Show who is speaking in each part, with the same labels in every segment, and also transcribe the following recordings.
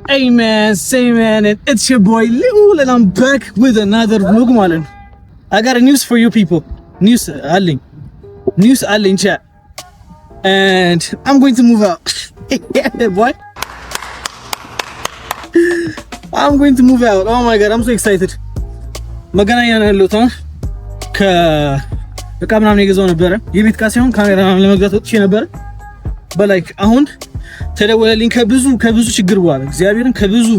Speaker 1: Hey man, say man, it's your boy Lil and I'm back with another vlog man. I got a news for you people. News Alling chat. And I'm going to move out. Yeah, boy. I'm going to move out. Oh my god, I'm so excited. መገናኛ ነው ያለሁት ከእቃ ምናምን የገዛው ነበረ የቤት ዕቃ ሳይሆን ካሜራ ለመግዛት ወጥቼ ነበረ በላይክ አሁን ተደወለልኝ ከብዙ ችግር በኋላ እግዚአብሔርን ከብዙ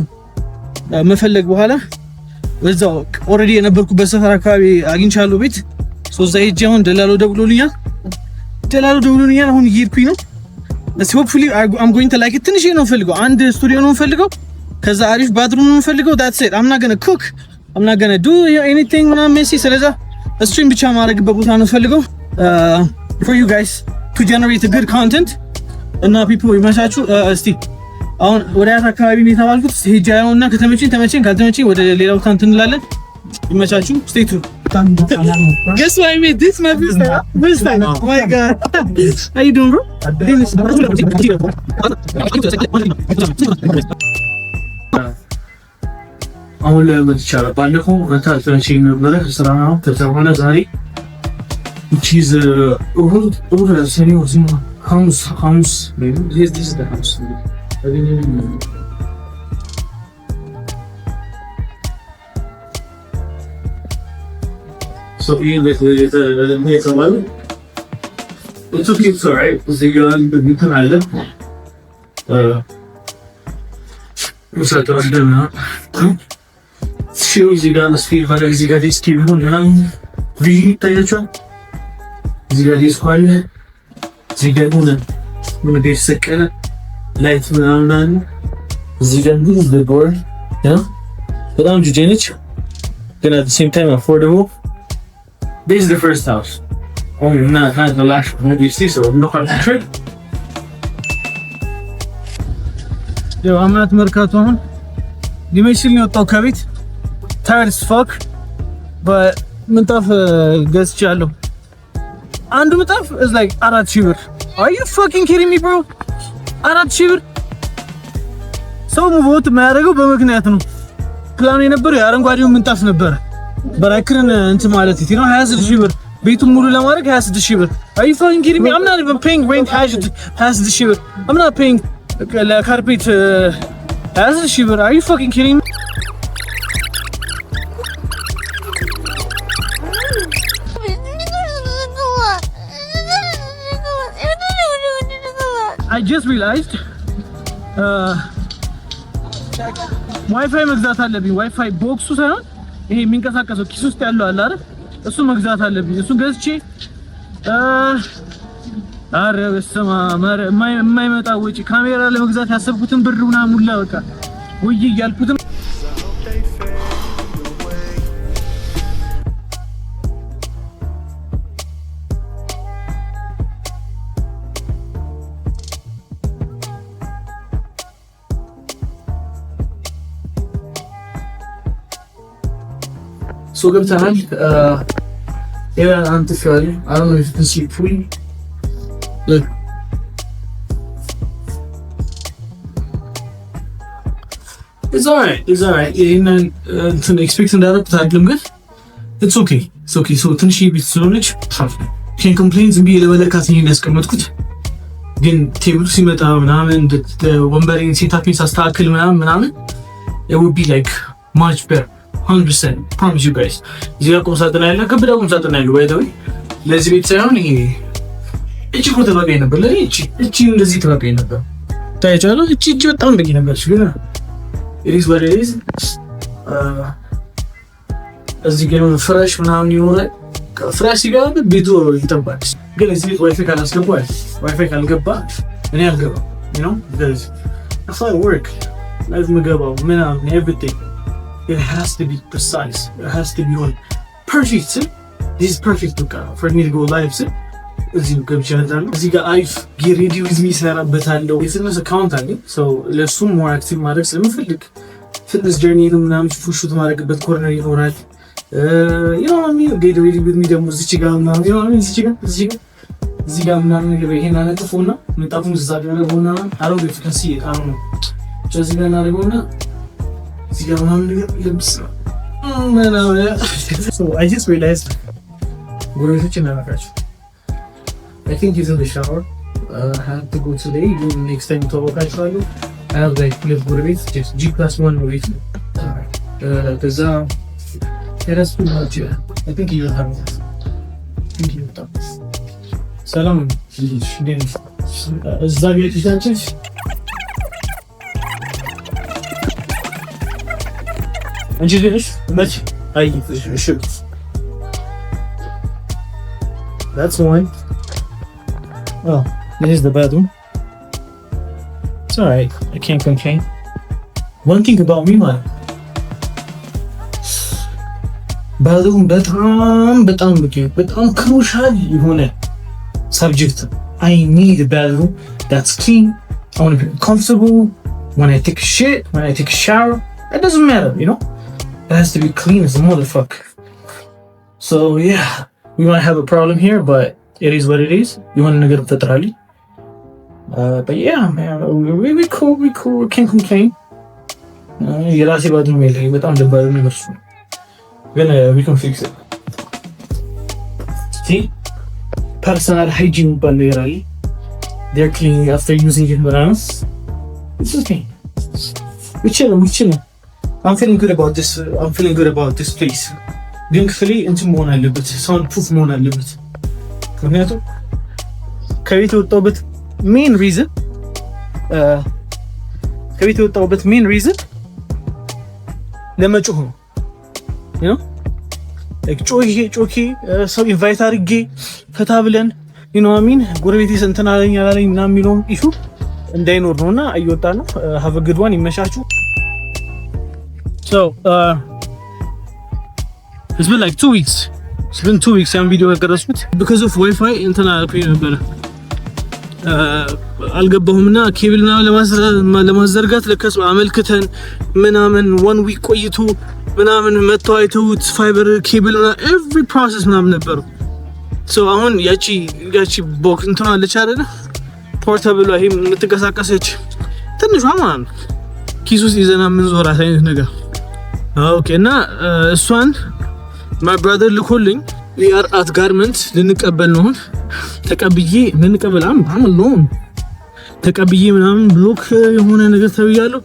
Speaker 1: መፈለግ በኋላ በዛው ኦሬዲ የነበርኩበት ሰፈር አካባቢ አግኝቻለሁ ቤት ሶዛ ሄጄ አሁን ደላሎ ደውሎልኛል አሁን እየሄድኩኝ ነው let's hopefully I'm going to like it ትንሽ ነው ፈልገው አንድ ስቱዲዮ ነው ፈልገው ከዛ አሪፍ ባትሩም ነው ፈልገው that's it I'm not going to cook I'm not going to do anything when I'm messy ስለዛ stream ብቻ ማድረግበት ቦታ ነው ፈልገው for you guys to generate a good content እና people ይመቻቹ እስቲ አሁን ወደ ያታ አካባቢ ነው የተባልኩት ሄጄ አሁንና ከተመቸኝ ካልተመቸኝ ወደ ሌላው ታንት እንላለን ይመቻቹ stay tuned guess what I made this my first time oh my god how you doing bro አሁን ለምትቻለ ባለፈው ታልፈንሽኝ ነበር ስራ ነው ተተወነ ዛሬ cheese over ሰኔው ዝም House maybe this is the house so you it's okay it's alright the girl you can either what's that doing now shoes you got the speed but you got this keep on we tayacho you got this quiet እዚህ ደግሞ ምን ደሰከለ ላይት ምናምን እዚህ ደግሞ the door በጣም ጁጄ ነች ግን at the same time affordable this is the first house not the last one you see so no concentrate ያው አማት መርካቶ አሁን ሊመሽል ነው ወጣው ከቤት tired as fuck but ምንጣፍ ገዝቻለሁ አንዱ ምጣፍ is like 4000 ብር are you fucking kidding me bro 4000 ብር ሰው ሞት ማያደርገው በምክንያት ነው ፕላኑ የነበረው የአረንጓዴው ምንጣፍ ነበር በራክርን እንት ማለት ነው 26000 ብር ቤቱን ሙሉ ለማድረግ 26000 ብር are you fucking kidding me I'm not even paying rent 26000 ብር I'm not paying ለካርፔት 26000 ብር are you fucking kidding me I just realized ዋይፋይ መግዛት አለብኝ ዋይፋይ ቦክሱ ሳይሆን ይሄ የሚንቀሳቀሰው ኪስ ውስጥ ያለው አለ አይደል እሱ መግዛት አለብኝ እሱን ገዝቼ አረ በስማ የማይመጣ ወጪ ካሜራ ለመግዛት ያሰብኩትን ብር ምናምን ሙላ በቃ ወይ ያልኩትን So good time. Yeah, I'm to feel it. I don't know if you can see it fully. Look. It's alright. I'm expecting that up to good. It's okay. So ትንሽ ቤት ስለሆነች can't complain ዝም ብዬ ለመለካት ያስቀመጥኩት ግን ቴብሉ ሲመጣ ምናምን ወንበሬን ሴታፒን ሳስተካክል ምናምን it would be like much better. 100% promise you guys እዚህ ጋር ቁም ሳጥን ያለ ከብዳ ቁም ሳጥን ያለ ወይ ደውይ ለዚህ ቤት ሳይሆን ይሄ እቺ ኮተ በቃኝ ነበር ለኔ እቺ እንደዚህ ተበቃኝ ነበር ታይቻለሁ እቺ በጣም በቂ ነበር ግን it is what it is እዚህ ጋር ፍራሽ ምናምን ይኖራል ፍራሽ ሲገባ ቤቱ ይጠባል ግን እዚህ ቤት ዋይፋይ ካልገባ እኔ አልገባም you know because that's how it work life መገባው ምናምን everything it has to be precise it has to be on perfect this is perfect for me to go live እዚህ ገብቻለሁ እዚህ ጋር አይፍ get ready with me ሰራበታለሁ የስነስ አካውንት አለኝ so ለሱም more active ማድረግ ስለምፈልግ fitness journey ምናምን ሹት ማድረግበት ኮርነር ይኖራል you know what I mean get ready with me ደግሞ እዚህ ጋር ምናምን you know what I mean እዚህ ጋር ምናምን ነገር ይሄን አነጥፎና ምንጣፉን እዛ ጋር ሆና I don't know if you can see it I don't know እዚህ ጋር እናደርገውና እዚህ ጋር ምናምን ልብስ so I just realized ጎረቤቶች እናናቃቸው I think he's in the shower I have to go today next time ተወቃቸዋለሁ I have like ሁለት ጎረቤት just G+1 ነው ቤት ከዛ የራሱ ናቸው I think you have it thank you ሰላም እዛ ቤት ይዛንችሽ እንጂ ልጅ መች አይ እሺ that's one oh this is the bathroom it's alright I can't complain one thing about me man bathroom በጣም crucial የሆነ subject I need a bathroom that's clean I want to be comfortable when I take a shit when I take a shower it doesn't matter you know it has to be clean as a motherfucker so yeah we might have a problem here but it is what it is የሆነ ነገር ተፈጥራለች but yeah man we cool we can't complain የራሴ ባድሩም የለኝም በጣም ደባሪ ነው እሱ ግን we can fix it see personal hygiene ባል ነገር አለ they're cleaning after using it but it's okay we chill I'm feeling good about this place ግን ክፍሌ እንትን መሆን አለበት ሳውንድ ፕሩፍ መሆን አለበት ምክንያቱም ከቤት የወጣሁበት ሜን ሪዝን ለመጮህ ነው you know like ጮኬ ሰው ኢንቫይት አድርጌ ፈታ ብለን you know what I mean ጎረቤቴ እንትን አለኝ አላለኝ ምናምን የሚለውን ኢሹ እንዳይኖር ነውና እየወጣ ነው have a good one ይመሻችሁ so it's been like 2 weeks ያን ቪዲዮ ያቀረጽኩት because of wifi እንትና አልኩኝ ነበር አልገባሁምና ኬብልና ለማዘርጋት ለከስ አመልክተን ምናምን 1 week ቆይቶ ምናምን መተው አይተውት ፋይበር ኬብል every process ምናምን ነበር so አሁን ያቺ ቦክስ እንትና አለች አይደል ፖርታብል ይሄ የምትንቀሳቀሰች ትንሿ ማለት ነው ኪስ ውስጥ ይዘና ምን ዞራት አይነት ነገር ኦኬ እና እሷን my brother ልኮልኝ we are at garment ልንቀበል ነው ተቀብዬ ልንቀበል አሁን ተቀብዬ ምናምን ብሎክ የሆነ ነገር ተብያለሁ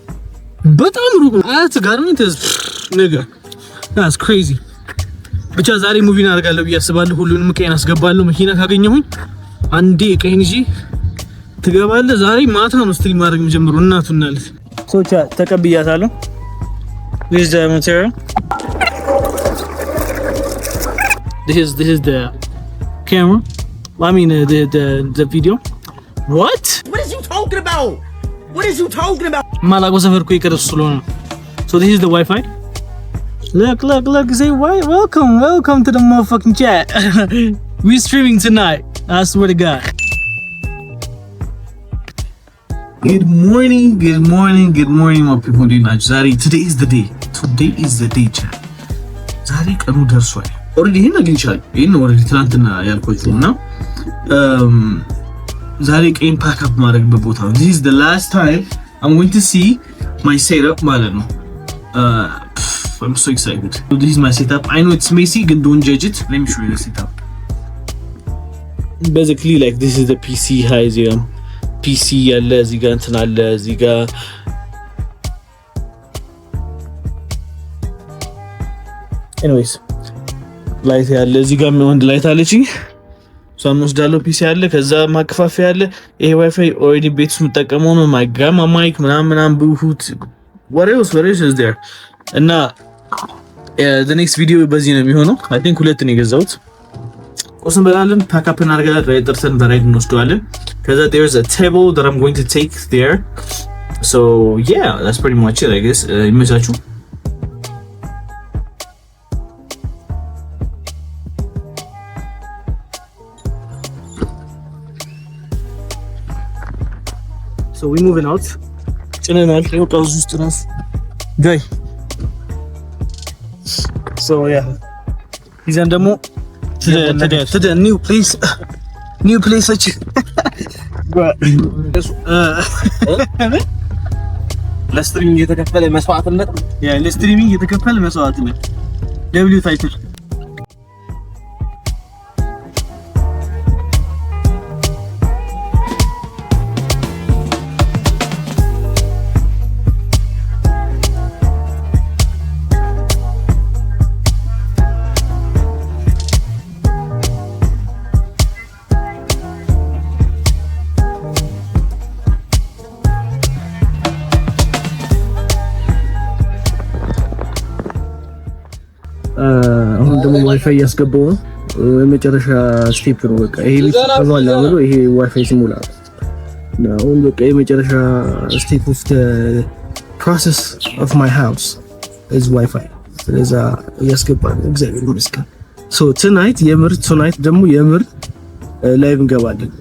Speaker 1: በጣም ሩቅ at garment ነገር that's crazy ብቻ ዛሬ ሙቪ እናደርጋለሁ ብያስባለሁ ሁሉንም ቀይን አስገባለሁ መኪና ካገኘሁኝ አንዴ ቀይን እሺ ትገባለህ ዛሬ ማታ ነው ስትሪም ማድረግ የምጀምረው እናቱና ልጅ ሶቻ ተቀብያታለሁ this is the material this is the camera I mean the video what
Speaker 2: is you talking about
Speaker 1: malago safarku ይቀርስ ስለሆነ so this is the Wi-Fi look say welcome to the motherfucking chat we streaming tonight I swear to God good morning my people Zari today is the day chat Zari ቀኑ ደርሷል already ይሄን አግኝቻለሁ ይሄን already ትናንትና ያልኳችሁና ዛሬ ቀን ፓክ አፕ ማድረግበት ቦታ ነው this is the last time I'm going to see my setup ማለት ነው I'm so excited so this is my setup I know it's messy but don't judge it let me show you the setup basically like this is the PC highs here PC ያለ እዚህ ጋር እንትን አለ እዚህ ጋር anyways ላይት ያለ እዚህ ጋር ወንድ ላይት አለችኝ ሷን ወስዳለሁ ፒሲ ያለ ከዛ ማከፋፈያ ያለ ይሄ ዋይፋይ ኦሬዲ ቤት ውስጥ መጠቀመው ነው ማይ ጋማ ማይክ ምናምን ብሁት what else is there እና the next video በዚህ ነው የሚሆነው I think ሁለት ነው የገዛሁት ቁስን በላለን ፓክ አፕ እናደርጋለን ራይት ደርሰን በራይድ እንወስደዋለን ከዛ there's a table that I'm going to take there so yeah that's pretty much it I guess ይመቻችሁ so we moving out ጭነናል ይወጣው ውስጥ ራስ ጋይ so yeah ይዘን ደግሞ to the new place
Speaker 3: ለስትሪሚንግ የተከፈለ መስዋዕትነት
Speaker 1: ለስትሪሚንግ የተከፈለ መስዋዕትነት ደብሊው ታይትል አሁን ደግሞ ዋይፋይ ያስገባው ነው የመጨረሻ ስቴፕ ነው። በቃ ይሄ ልጅ ተባለ ብሎ ይሄ ዋይፋይ ሲሞላ ነው። አሁን በቃ የመጨረሻ ስቴፕ ኦፍ ዘ ፕሮሰስ ኦፍ ማይ ሃውስ ኢዝ ዋይፋይ። ስለዛ ያስገባል። እግዚአብሔር ይመስገን። ሶ ቶናይት ደግሞ የምር ላይቭ እንገባለን፣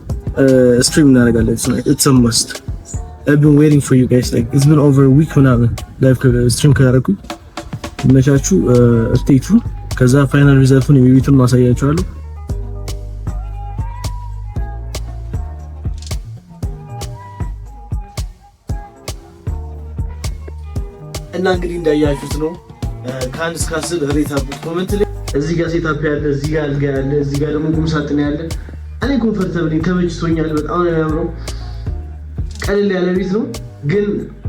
Speaker 1: ስትሪም እናደርጋለን ቶናይት። ኢትስ አ መስት I've been waiting for you guys, like it's been over a week ምናምን ላይቭ ስትሪም ካደረኩኝ መቻቹ ስቴቱ ከዛ ፋይናል ሪዛልቱን የቤቱን ማሳያችኋለሁ። እና እንግዲህ እንዳያችሁት ነው ከአንድ እስከ 10 ሬት አድርጉት ኮሜንት ላይ። እዚህ ጋር ሴታፕ ያለ፣ እዚህ ጋር አልጋ ያለ፣ እዚህ ጋር ደግሞ ቁም ሳጥን ያለ። እኔ ኮምፎርታብል ተመችቶኛል። በጣም ነው የሚያምረው። ቀለል ያለ ቤት ነው ግን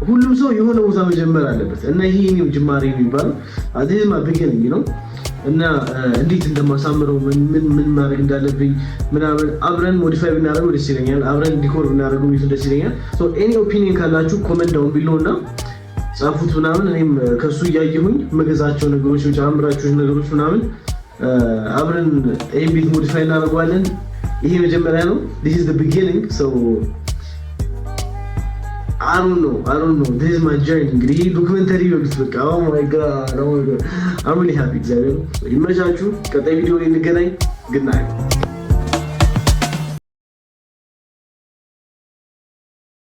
Speaker 1: ሁሉም ሰው የሆነ ቦታ መጀመር አለበት እና ይሄ ነው ጅማሬ የሚባለው አዲስማ ቢጊኒንግ ነው። እና እንዴት እንደማሳምረው ምን ማድረግ እንዳለብኝ ምናምን አብረን ሞዲፋይ ብናደርገው ደስ ይለኛል። አብረን ዲኮር ብናደርገው ቤቱ ደስ ይለኛል። ሶ ኤኒ ኦፒኒየን ካላችሁ ኮሜንት ዳውን ቢሎ እና ጻፉት ምናምን። እኔም ከሱ እያየሁኝ መገዛቸው ነገሮች ጨምራችሁ ነገሮች ምናምን አብረን ይሄን ቤት ሞዲፋይ እናደርገዋለን። ይሄ መጀመሪያ ነው። this is the beginning, so I don't know. This is my journey. እንግዲህ ዶክመንተሪ ወቅት በቃ oh my god I'm really happy እግዚአብሔር ይመቻችሁ። ቀጣይ ቪዲዮ ላይ እንገናኝ። good night